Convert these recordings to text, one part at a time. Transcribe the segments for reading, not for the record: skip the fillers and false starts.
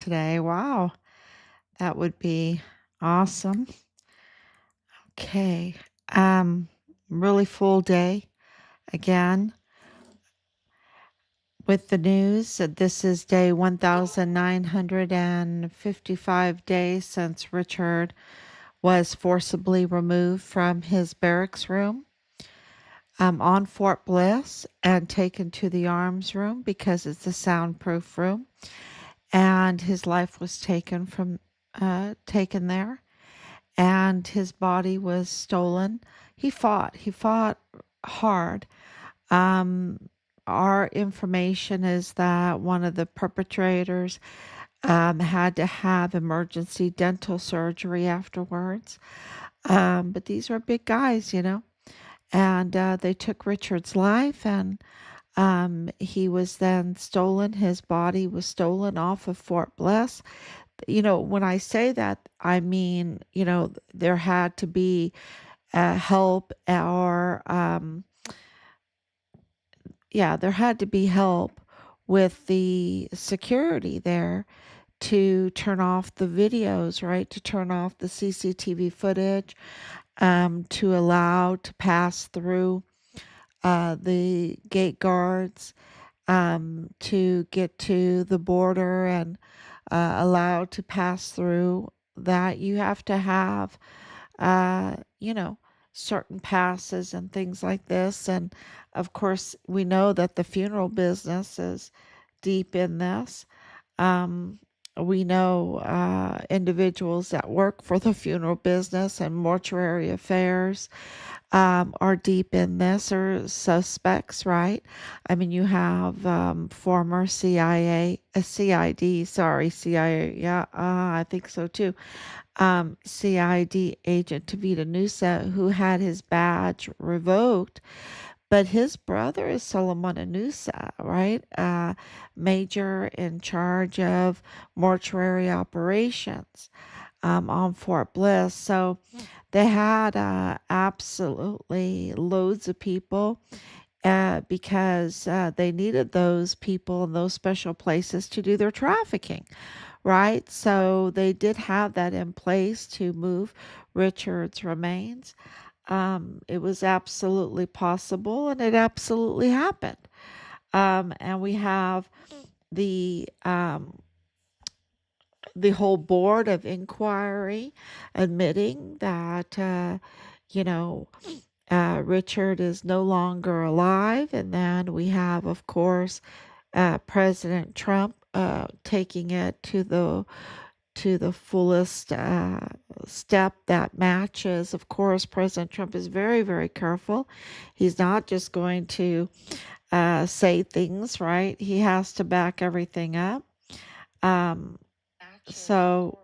today. Wow, that would be awesome. Okay. Um, really full day again with the news. This is day 1955 days since Richard was forcibly removed from his barracks room on Fort Bliss and taken to the arms room because it's a soundproof room, and his life was taken there, and his body was stolen. He fought hard. Um, our information is that one of the perpetrators had to have emergency dental surgery afterwards. But these are big guys. And they took Richard's life, and he was then stolen. His body was stolen off of Fort Bliss. When I say that, I mean, there had to be help, or there had to be help with the security there to turn off the videos, right? To turn off the CCTV footage, to allow to pass through the gate guards, to get to the border and allowed to pass through that. You have to have, uh, you know, certain passes and things like this. And of course, we know that the funeral business is deep in this. Um, we know individuals that work for the funeral business and mortuary affairs are deep in this, or suspects, right? I mean, you have former CIA, yeah, I think so too. CID agent Tavita Nusa, who had his badge revoked, but his brother is Solomon Anusa, right? Major in charge of mortuary operations on Fort Bliss. So they had absolutely loads of people because they needed those people in those special places to do their trafficking, right? So they did have that in place to move Richard's remains. It was absolutely possible, and it absolutely happened. And we have the um, the whole board of inquiry admitting that you know Richard is no longer alive. And then we have, of course, President Trump taking it to the fullest step that matches. Of course, President Trump is very, very careful. He's not just going to say things, right? He has to back everything up. Um, so,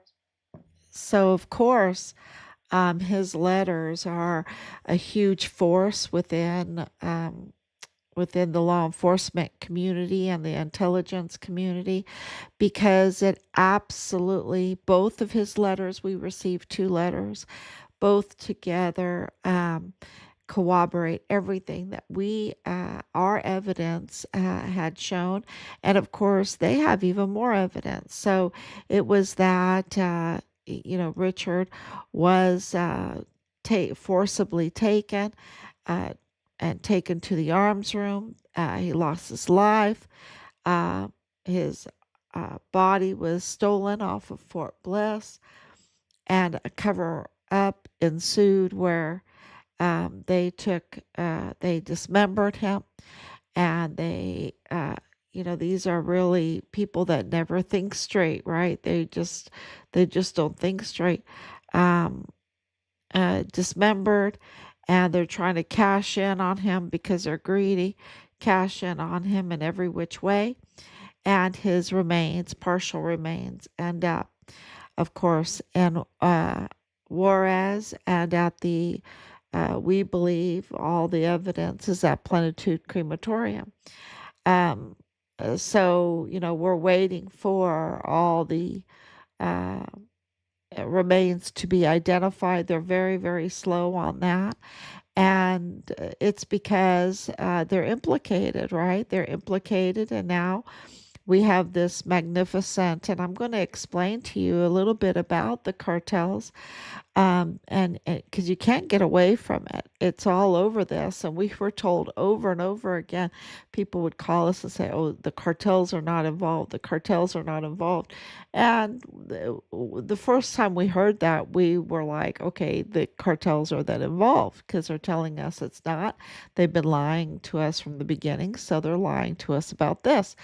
so of course, his letters are a huge force within the law enforcement community and the intelligence community, because it absolutely, both of his letters, we received two letters, both together corroborate everything that our evidence had shown. And of course, they have even more evidence. So it was that, Richard was forcibly taken, uh, and taken to the arms room. He lost his life. Uh, his body was stolen off of Fort Bliss, and a cover up ensued where they dismembered him, and these are really people that never think straight, right? They just don't think straight. Um, Dismembered, and they're trying to cash in on him because they're greedy, cash in on him in every which way. And his remains, partial remains, end up, of course, in Juarez, and at we believe all the evidence is at Plenitude Crematorium. Um, so, we're waiting for all the uh, remains to be identified. They're very, very slow on that. And it's because they're implicated, right? They're implicated, and now we have this magnificent, and I'm going to explain to you a little bit about the cartels, and because you can't get away from it, it's all over this. And we were told over and over again, people would call us and say, "Oh, the cartels are not involved. The cartels are not involved." And the first time we heard that, we were like, "Okay, the cartels are then involved because they're telling us it's not. They've been lying to us from the beginning, so they're lying to us about this,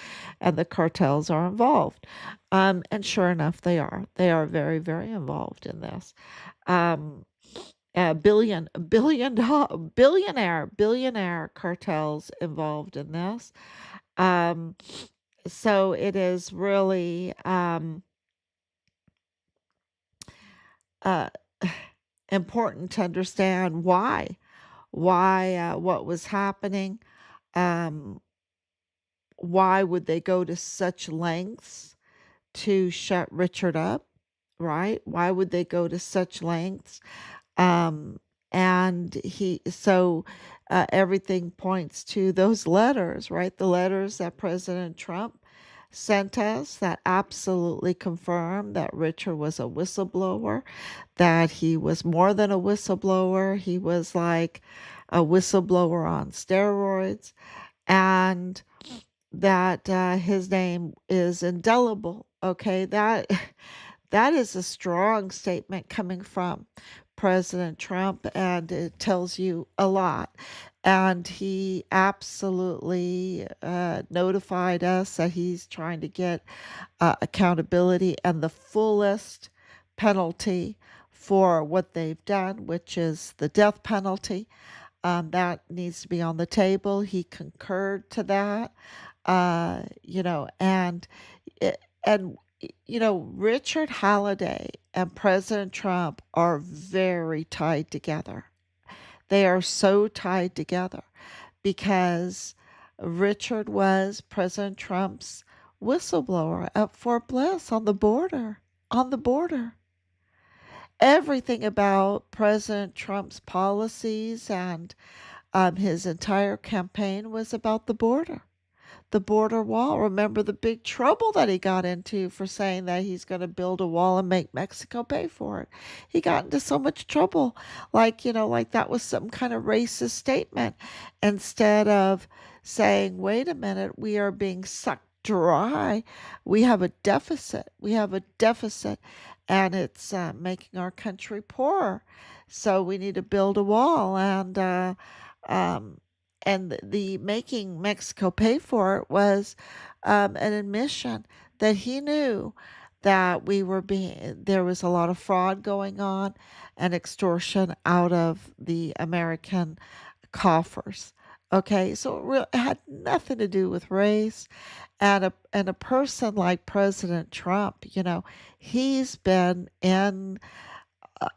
and the cartels are involved." And sure enough, they are. They are very, very involved in this. Um, billionaire cartels involved in this. Um, so it is really uh, important to understand why what was happening. Um, why would they go to such lengths to shut Richard up? Right? Why would they go to such lengths? Um, and everything points to those letters, right? The letters that President Trump sent us that absolutely confirmed that Richard was a whistleblower, that he was more than a whistleblower. He was like a whistleblower on steroids, and that his name is indelible. Okay, that is a strong statement coming from President Trump, and it tells you a lot. And he absolutely notified us that he's trying to get accountability and the fullest penalty for what they've done, which is the death penalty. That needs to be on the table. He concurred to that, and it, and Richard Halliday and President Trump are very tied together. They are so tied together because Richard was President Trump's whistleblower at Fort Bliss on the border. On the border. Everything about President Trump's policies and his entire campaign was about the border wall. Remember the big trouble that he got into for saying that he's going to build a wall and make Mexico pay for it. He got into so much trouble, like that was some kind of racist statement, instead of saying, wait a minute, we are being sucked dry. We have a deficit. We have a deficit, and it's making our country poorer. So we need to build a wall, um, and the making Mexico pay for it was an admission that he knew that there was a lot of fraud going on and extortion out of the American coffers. Okay, so it had nothing to do with race. And a person like President Trump, he's been in uh,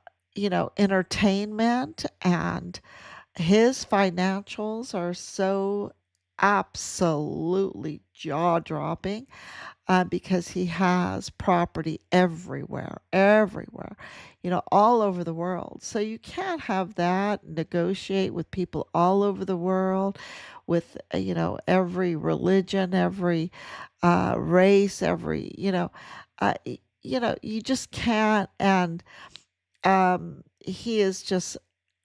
entertainment, and his financials are so absolutely jaw-dropping, because he has property everywhere, all over the world. So you can't have that, negotiate with people all over the world, with, every religion, every race, every, you just can't. And he is just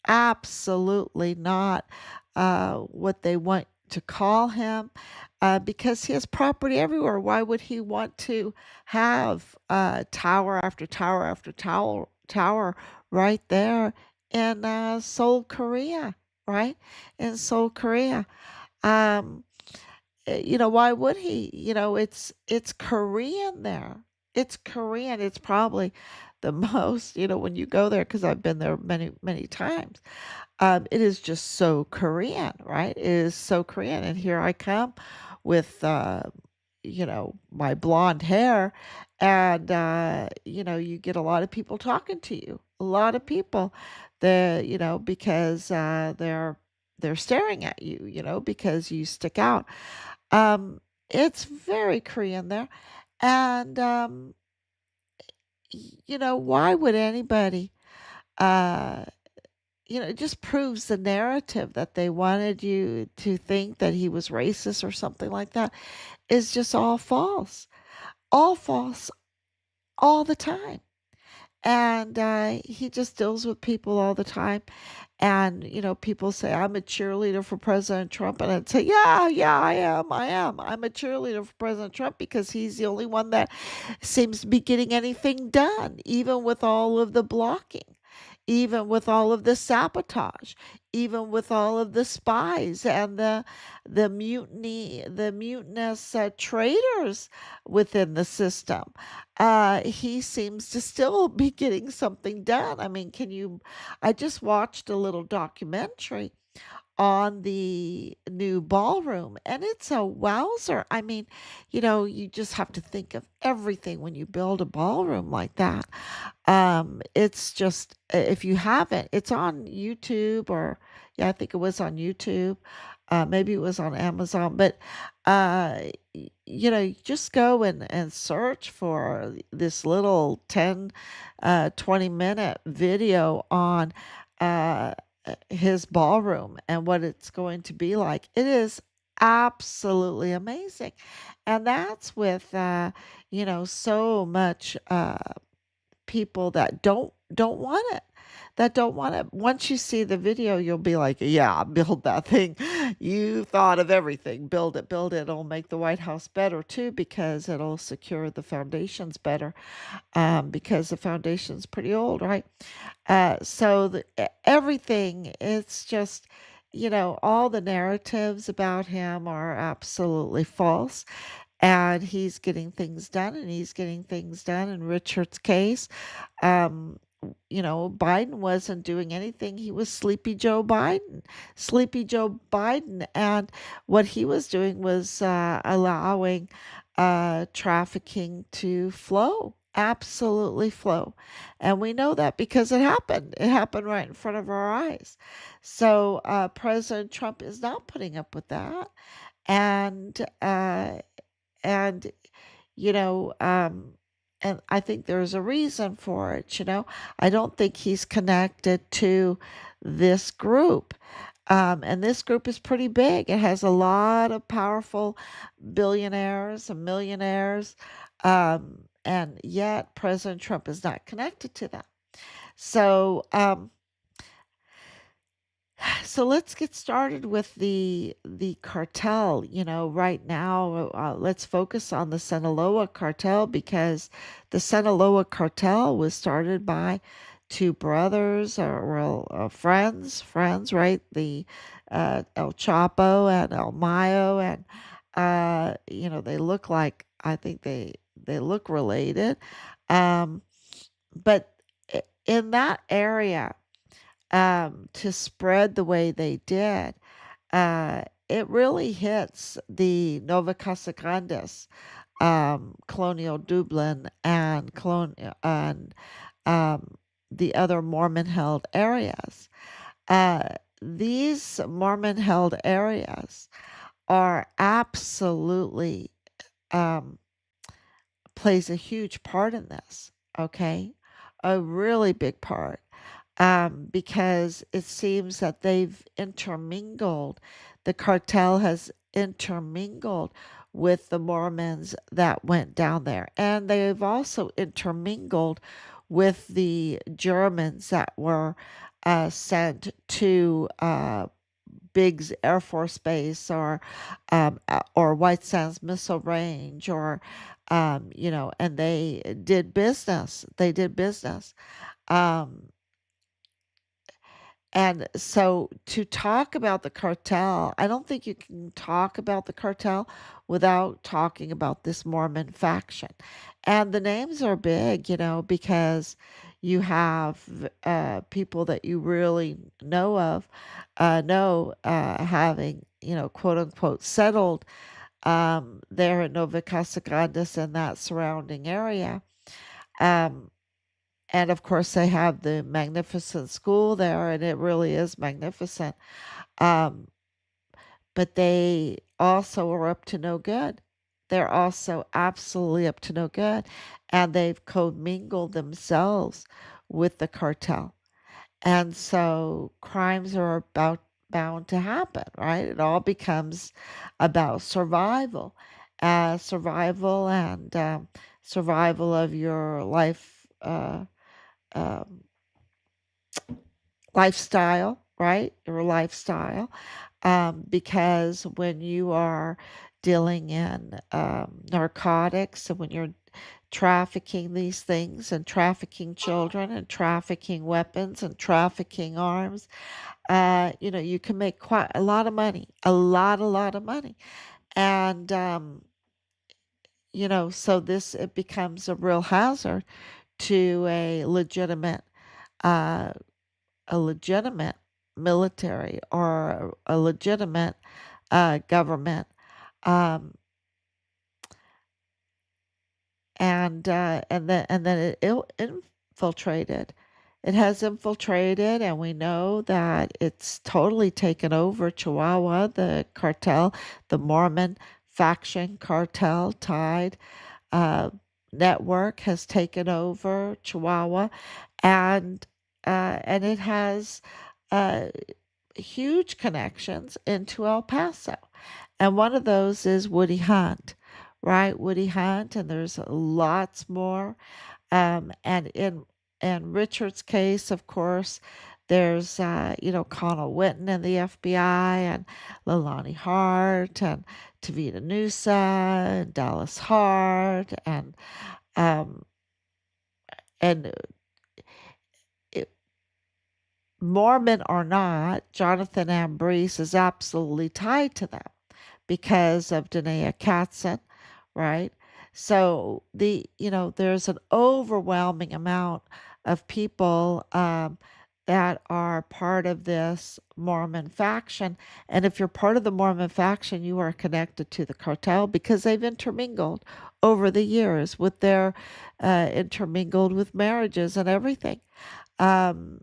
absolutely not what they want to call him, because he has property everywhere. Why would he want to have tower after tower after tower right there in Seoul, Korea, right? In Seoul, Korea. Um, why would he? It's Korean there. It's Korean. It's probably the most, when you go there, because I've been there many, many times. It is just so Korean, right? It is so Korean. And here I come with, my blonde hair, and, you get a lot of people talking to you, a lot of people that, because they're staring at you, because you stick out. Um, it's very Korean there. And, why would anybody, uh, it just proves the narrative that they wanted you to think that he was racist or something like that is just all false, all the time. And he just deals with people all the time. And, people say, I'm a cheerleader for President Trump. And I'd say, yeah, yeah, I am. I am. I'm a cheerleader for President Trump because he's the only one that seems to be getting anything done, even with all of the blocking, even with all of the sabotage, even with all of the spies and the mutiny, the mutinous traitors within the system. He seems to still be getting something done. I mean, I just watched a little documentary on the new ballroom, and it's a wowzer. I mean, you just have to think of everything when you build a ballroom like that. It's just, if you haven't, it's on YouTube, or yeah, I think it was on YouTube. Maybe it was on Amazon, but you just go and search for this little 10, 20-minute video on uh, his ballroom and what it's going to be like. It is absolutely amazing. And that's with, so much people that don't want it. That don't want it. Once you see the video, you'll be like, "Yeah, build that thing. You thought of everything. Build it, build it. It'll make the White House better too because it'll secure the foundations better. Because the foundation's pretty old, right? Everything. It's just, all the narratives about him are absolutely false, and he's getting things done, and he's getting things done in Richard's case. Um, Biden wasn't doing anything. He was Sleepy Joe Biden. And what he was doing was allowing trafficking to flow, absolutely flow. And we know that because it happened. It happened right in front of our eyes. So President Trump is not putting up with that. And and you know um and I think there's a reason for it. I don't think he's connected to this group. And this group is pretty big. It has a lot of powerful billionaires and millionaires, and yet President Trump is not connected to them. So let's get started with the cartel. Right now, let's focus on the Sinaloa cartel, because the Sinaloa cartel was started by two brothers, or well, friends, right? The El Chapo and El Mayo, and they look like, I think they look related, um, but in that area, to spread the way they did, uh, it really hits the Nova Casa Grandes, Colonial Dublin, and um, the other Mormon-held areas. Uh, these Mormon-held areas are absolutely, um, plays a huge part in this. Okay, a really big part, because it seems that they've intermingled. The cartel has intermingled with the Mormons that went down there. And they've also intermingled with the Germans that were sent to Biggs Air Force Base, or White Sands Missile Range, or and they did business. They did business. Um, And so, to talk about the cartel, I don't think you can talk about the cartel without talking about this Mormon faction. And the names are big, because you have people that you really having, quote unquote, settled there in Nova Casa Grandes and that surrounding area. Um, and of course, they have the magnificent school there, and it really is magnificent. Um, but they also are up to no good. They're also absolutely up to no good. And they've commingled themselves with the cartel. And so crimes are bound to happen, right? It all becomes about survival, survival and survival of your um, lifestyle, right? Your lifestyle, because when you are dealing in narcotics and when you're trafficking these things and trafficking children and trafficking weapons and trafficking arms, you can make quite a lot of money, a lot of money. And, so this, it becomes a real hazard to uh, a legitimate military or a legitimate government. Um, and then infiltrated. It has infiltrated, and we know that it's totally taken over Chihuahua. The cartel, the Mormon faction cartel tied uh, network has taken over Chihuahua, and it has uh, huge connections into El Paso. And one of those is Woody Hunt, right? Woody Hunt, and there's lots more. And in Richard's case, of course, there's Connell Witten and the FBI, and Leilani Hart, and Tavita Nusa, and Dallas Hart, um, and it, Mormon or not, Jonathan Ambrose is absolutely tied to them because of Danae Katzen, right? So there's an overwhelming amount of people that are part of this Mormon faction. And if you're part of the Mormon faction, you are connected to the cartel because they've intermingled over the years with their intermingled with marriages and everything, um,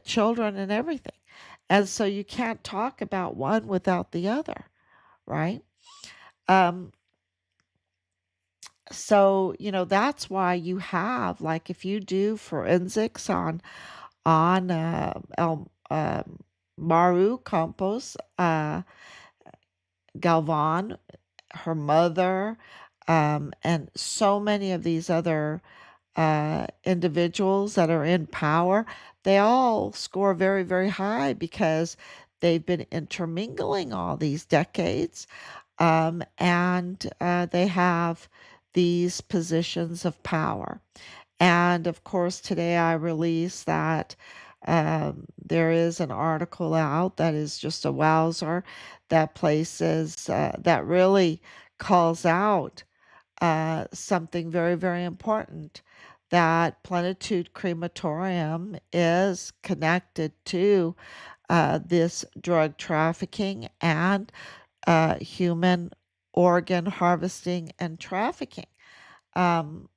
children and everything. And so you can't talk about one without the other, right? Um, so that's why you have, like, if you do forensics on El Maru Campos, Galvan, her mother, and so many of these other individuals that are in power, they all score very, very high because they've been intermingling all these decades, and they have these positions of power. And of course, today I release that there is an article out that is just a wowzer that really calls out something very, very important, that Plenitude Crematorium is connected to this drug trafficking and human organ harvesting and trafficking. Um,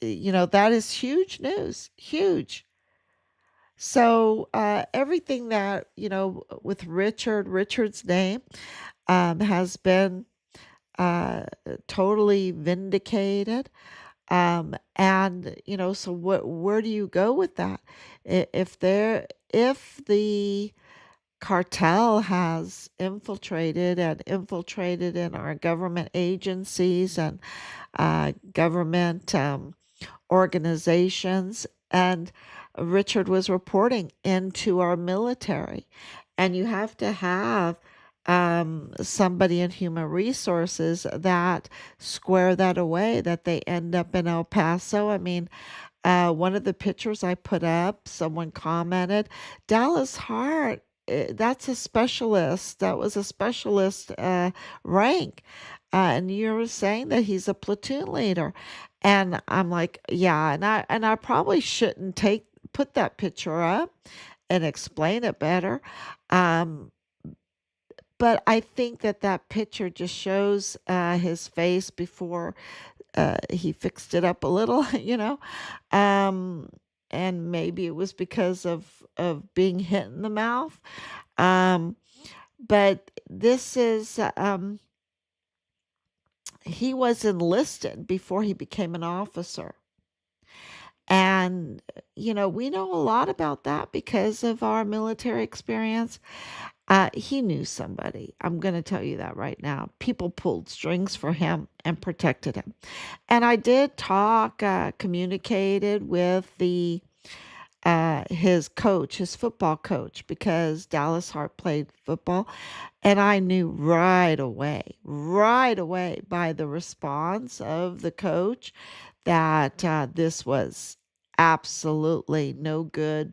that is huge news, huge. So everything that, with Richard's name has been uh, totally vindicated. And so where do you go with that? If the cartel has infiltrated in our government agencies and government organizations, and Richard was reporting into our military, and you have to have somebody in human resources that square that away, that they end up in El Paso. I mean, one of the pictures I put up, someone commented, Dallas Hart, that's a specialist. That was a specialist rank. And you're saying that he's a platoon leader. And I'm like, yeah, and I probably shouldn't put that picture up and explain it better. Um, but I think that picture just shows his face before he fixed it up a little, um, and maybe it was because of being hit in the mouth. Um, but this is he was enlisted before he became an officer, And, we know a lot about that because of our military experience. He knew somebody. I'm going to tell you that right now. People pulled strings for him and protected him. And I did communicated with his coach, his football coach, because Dallas Hart played football. And I knew right away by the response of the coach that this was absolutely no good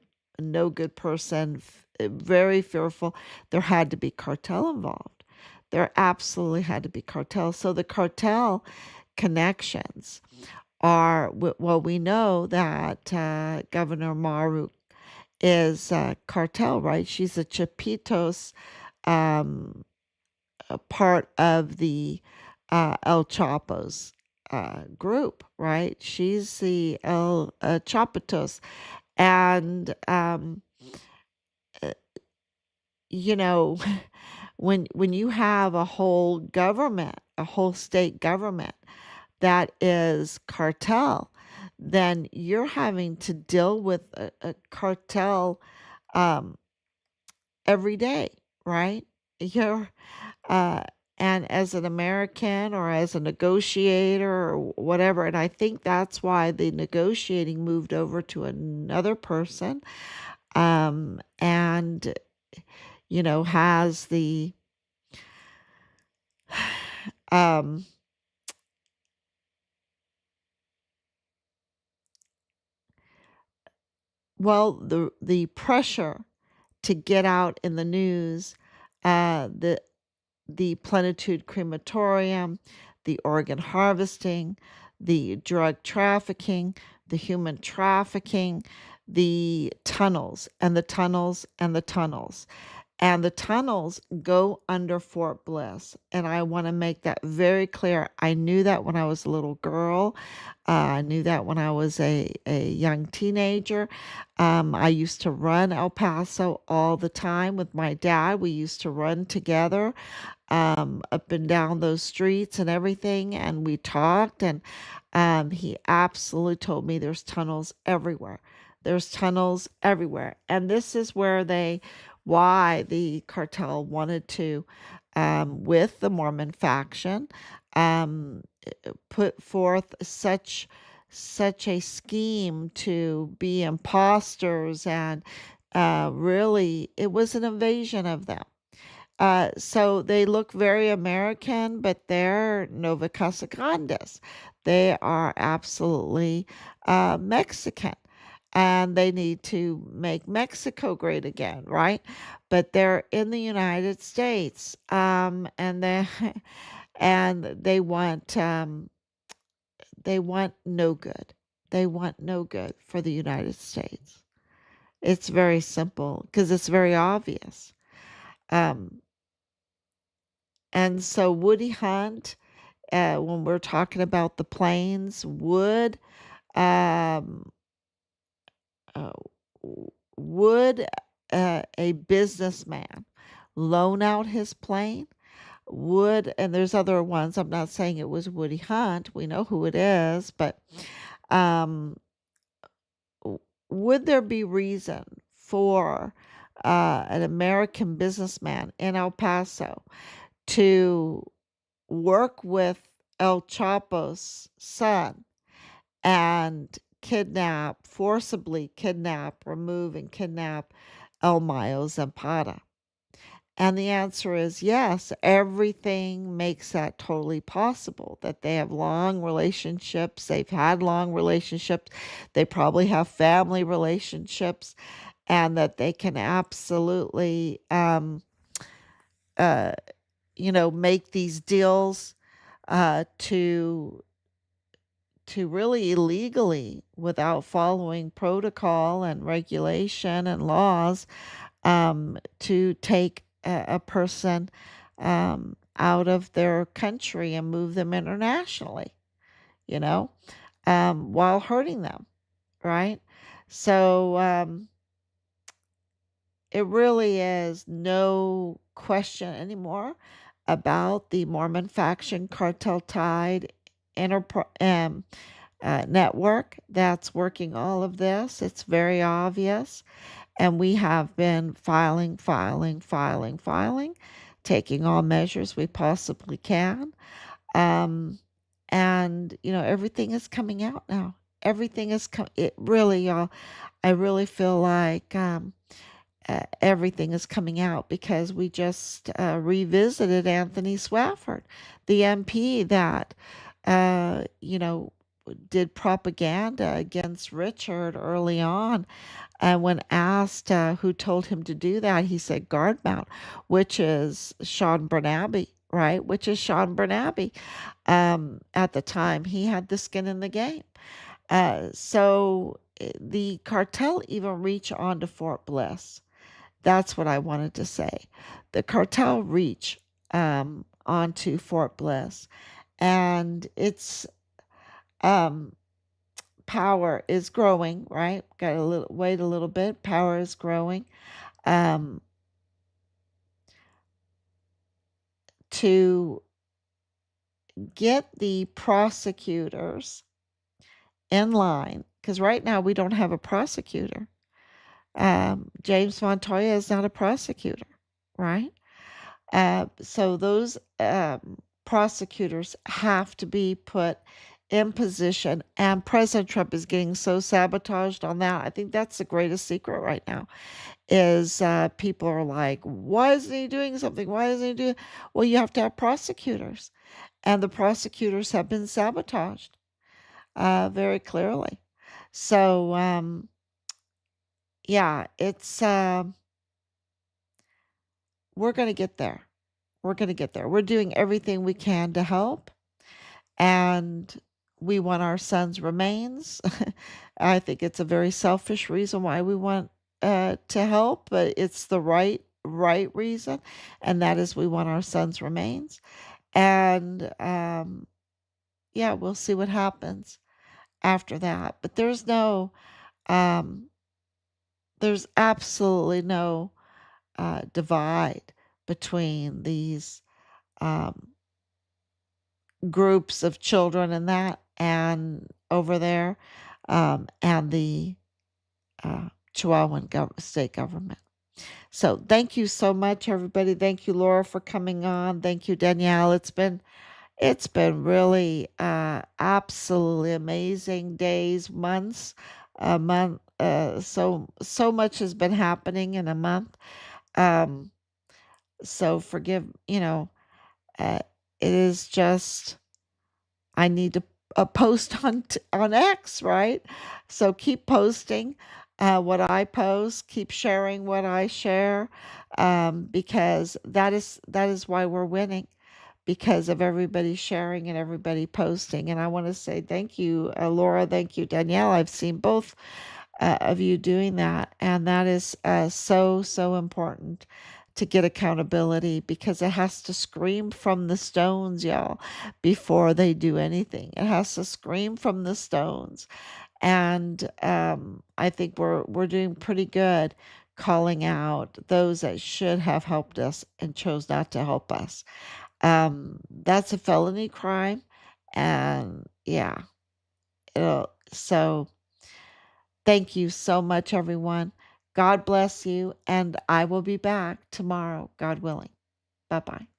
person, very fearful. There had to be cartel involved. There absolutely had to be cartel. So the cartel connections are, well, we know that Governor Maru is cartel, right? She's a Chapitos um, a part of the El Chapo's group, right? She's the El Chapitos. And, uh, you know, when you have a whole government, a whole state government that is cartel, then you're having to deal with a cartel um, every day, right? You're uh, and as an American or as a negotiator or whatever, and I think that's why the negotiating moved over to another person, and has the um, well, the pressure to get out in the news, the Plenitude Crematorium, the organ harvesting, the drug trafficking, the human trafficking, the tunnels and the tunnels and the tunnels. And the tunnels go under Fort Bliss. And I want to make that very clear. I knew that when I was a little girl. I knew that when I was a young teenager. I used to run El Paso all the time with my dad. We used to run together up and down those streets and everything. And we talked, and he absolutely told me there's tunnels everywhere. There's tunnels everywhere. And this is why the cartel wanted to, with the Mormon faction, um, put forth such a scheme to be imposters, and really it was an invasion of them. So they look very American, but they're Nova Casa Grandes. They are absolutely Mexican, and they need to make Mexico great again, right? But they're in the United States, and they and they want no good. They want no good for the United States. It's very simple because it's very obvious. Um, and so Woody Hunt, when we're talking about the planes, um, uh, would a businessman loan out his plane? And there's other ones. I'm not saying it was Woody Hunt. We know who it is, but um, would there be reason for an American businessman in El Paso to work with El Chapo's son and forcibly kidnap, remove, and kidnap El Mayo Zambada? And the answer is yes. Everything makes that totally possible. That they have long relationships, they've had long relationships, they probably have family relationships, and that they can absolutely, uh, make these deals to really illegally, without following protocol and regulation and laws, to take a person out of their country and move them internationally, you know, while hurting them, right? So it really is no question anymore about the Mormon faction cartel tied network that's working all of this. It's very obvious. And we have been filing, taking all measures we possibly can. Um, and, everything is coming out now. Everything is, it really, y'all, I really feel like everything is coming out because we just revisited Anthony Swafford, the MP that, did propaganda against Richard early on. And when asked who told him to do that, he said guard mount, which is Sean Bernabe, right? Which is Sean Bernabe. At the time, he had the skin in the game. So the cartel even reach onto Fort Bliss. That's what I wanted to say. The cartel reach onto Fort Bliss, and its um, power is growing. Right? Got to wait a little bit. Power is growing. Um, to get the prosecutors in line, because right now we don't have a prosecutor. James Montoya is not a prosecutor, right? So those prosecutors have to be put in position, and President Trump is getting so sabotaged on that. I think that's the greatest secret right now. Is people are like, why isn't he doing something? Why isn't he doing? Well, you have to have prosecutors, and the prosecutors have been sabotaged very clearly. So yeah, it's we're going to get there. We're going to get there. We're doing everything we can to help, and we want our son's remains. I think it's a very selfish reason why we want to help, but it's the right reason, and that is we want our son's remains. And yeah, we'll see what happens after that. But um, there's absolutely no divide between these um, groups of children and that and over there and the Chihuahuan state government. So thank you so much, everybody. Thank you, Laura, for coming on. Thank you, Danielle. It's been really absolutely amazing days, months, a month. So much has been happening in a month. Um, so forgive, uh, it is just I need to post on X, right? So keep posting what I post, keep sharing what I share, because that is why we're winning, because of everybody sharing and everybody posting. And I want to say thank you, Laura. Thank you, Danielle. I've seen both of you doing that, and that is so important to get accountability, because it has to scream from the stones, y'all, before they do anything. It has to scream from the stones. And I think we're doing pretty good calling out those that should have helped us and chose not to help us. That's a felony crime, and yeah. So thank you so much, everyone. God bless you, and I will be back tomorrow, God willing. Bye bye.